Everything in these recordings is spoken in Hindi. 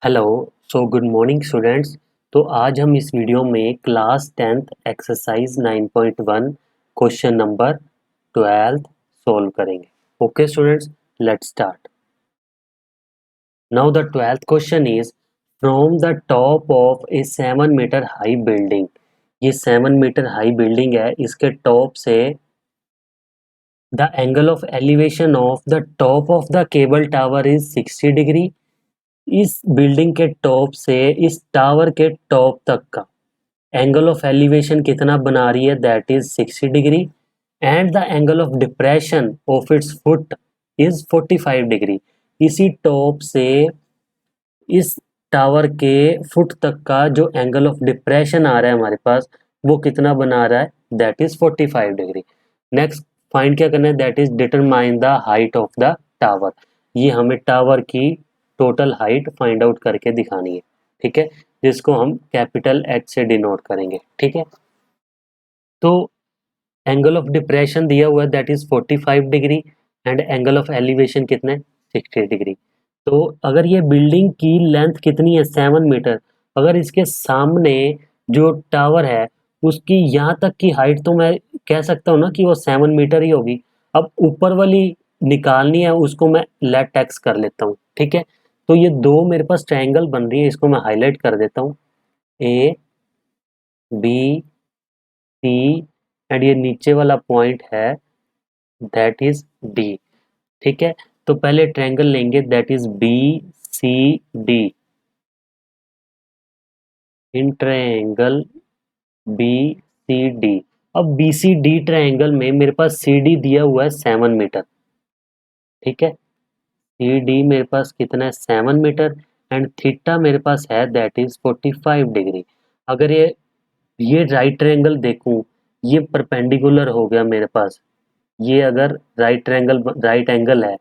हेलो। Good morning students. तो आज हम इस वीडियो में class 10th exercise 9.1 question number 12 solve करेंगे। Okay students, let's start. Now the 12th question is from the top of a 7 metre high building. ये 7 मीटर हाई बिल्डिंग है, इसके टॉप से the angle of elevation of the top of the cable tower is 60 degree. इस बिल्डिंग के टॉप से इस टावर के टॉप तक का एंगल ऑफ एलिवेशन कितना बना रही है, that is 60 degree. And the angle of depression of its foot is 45 degree. इसी टॉप से इस टावर के फुट तक का जो एंगल ऑफ डिप्रेशन आ रहा है हमारे पास, वो कितना बना रहा है, that is 45 degree. Next find क्या करना है, that is determine the height of the tower. ये हमें टावर की टोटल हाइट फाइंड आउट करके दिखानी है, ठीक है, जिसको हम कैपिटल एच से डिनोट करेंगे, ठीक है। तो एंगल ऑफ डिप्रेशन दिया हुआ है, that is 45 degree and angle of elevation कितना है, 60 डिग्री। तो अगर ये बिल्डिंग की लेंथ कितनी है, 7 मीटर, अगर इसके सामने जो टावर है उसकी यहाँ तक की हाइट, तो मैं कह सकता हूँ ना कि वो 7 मीटर ही होगी। अब ऊपर वाली निकालनी है, उसको मैं लेट एक्स कर लेता हूँ, ठीक है। तो ये दो मेरे पास ट्रायंगल बन रही है, इसको मैं हाईलाइट कर देता हूँ, ए बी सी, एंड ये नीचे वाला पॉइंट है दैट इज डी, ठीक है। तो पहले ट्रायंगल लेंगे that is B C D. In triangle B C D, अब बी सी डी ट्रायंगल में मेरे पास सी डी दिया हुआ है 7 मीटर, ठीक है। सी डी मेरे पास कितना है, 7 मीटर, एंड थीटा मेरे पास है दैट इज 45 डिग्री। अगर ये राइट ट्रायंगल देखूं, ये परपेंडिकुलर हो गया मेरे पास। ये अगर राइट एंगल है,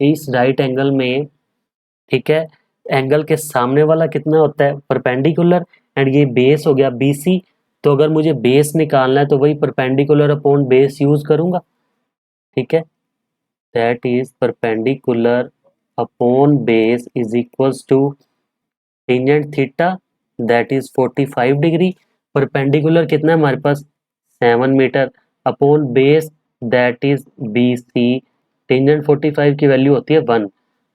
इस राइट एंगल में, ठीक है, एंगल के सामने वाला कितना होता है, परपेंडिकुलर, एंड ये बेस हो गया BC। तो अगर मुझे बेस निकालना है तो वही परपेंडिकुलर अपॉन बेस यूज करूंगा, ठीक है। That is perpendicular upon base is equals to tangent theta, that is 45 degree. Perpendicular कितना है हमारे पास, 7 metre, upon base that is BC। Tangent 45 की वैल्यू होती है 1,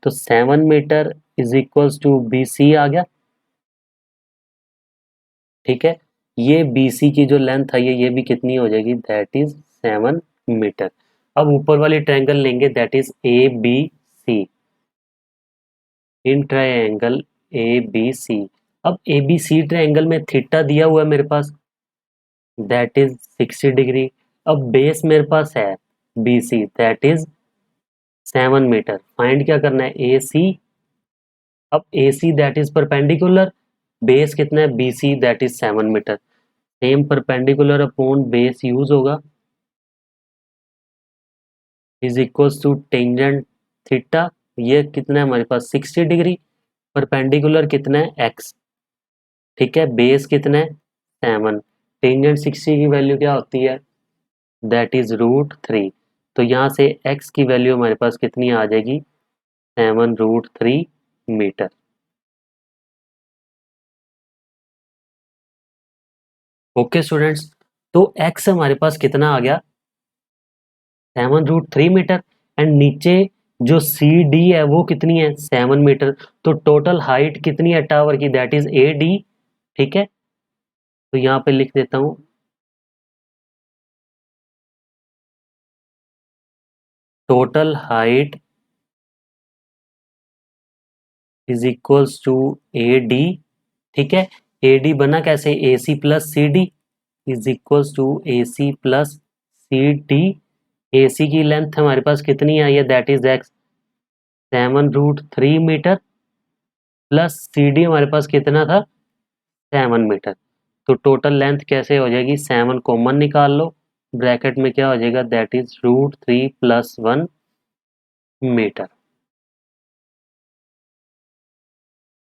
तो 7 metre is equals to BC आ गया, ठीक है। ये BC की जो लेंथ है ये भी कितनी हो जाएगी, दैट इज 7 मीटर। अब ऊपर वाली ट्रायंगल लेंगे that is ABC। In triangle ABC, अब ABC ट्रायंगल में थीटा दिया हुआ है मेरे पास, दैट इज 60 डिग्री। अब बेस मेरे पास है BC, that is 7 metre. Find क्या करना है, AC। अब AC that is perpendicular, base कितना है BC, that is 7 metre. Same perpendicular upon base use होगा, is equals to tangent theta. ये कितना है हमारे पास, 60 डिग्री। परपेंडिकुलर कितना है, x, ठीक है। बेस कितना है, 7। टेंजेंट 60 की वैल्यू क्या होती है, दैट इज √3। तो यहाँ से x की वैल्यू हमारे पास कितनी आ जाएगी, 7√3 मीटर। ओके स्टूडेंट्स, तो x हमारे पास कितना आ गया, 7√3 मीटर, एंड नीचे जो CD है वो कितनी है, 7 मीटर। तो टोटल हाइट कितनी है टावर की, दैट इज AD, ठीक है। तो यहाँ पे लिख देता हूँ, total height is equals to AD, ठीक है। AD बना कैसे, AC plus CD is equals to AC plus CD। AC की लेंथ हमारे पास कितनी आई है, that is x, 7√3 metre, plus CD हमारे पास कितना था, 7 मीटर। तो टोटल लेंथ कैसे हो जाएगी, 7 कॉमन निकाल लो, ब्रैकेट में क्या हो जाएगा, that is √3 + 1 metre.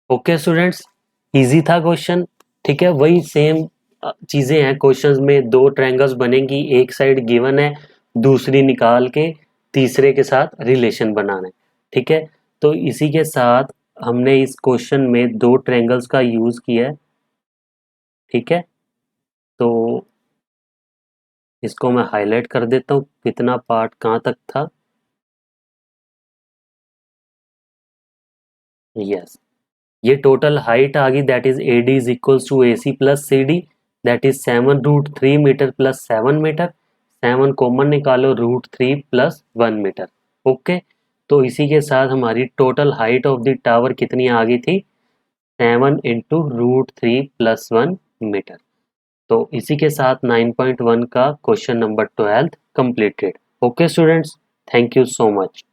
Okay students, easy था क्वेश्चन, ठीक है। वही सेम चीजें हैं, क्वेश्चंस में दो ट्रायंगल्स बनेंगी, एक साइड गिवन है, दूसरी निकाल के तीसरे के साथ रिलेशन बनाना है, ठीक है। तो इसी के साथ हमने इस क्वेश्चन में 2 ट्रायंगल्स का यूज किया है, ठीक है। तो इसको मैं हाईलाइट कर देता हूँ कितना पार्ट कहाँ तक था। यस, ये टोटल हाइट आ गई, that is AD is equals to AC plus CD, that is 7√3 metre plus 7 metre. 7 common निकालो, √3 प्लस 1 मीटर। ओके, तो इसी के साथ हमारी total height of the tower कितनी आ गई थी, 7 इंटू √3 प्लस 1 मीटर। तो इसी के साथ 9.1 का question number 12 completed. Okay students, thank you so much.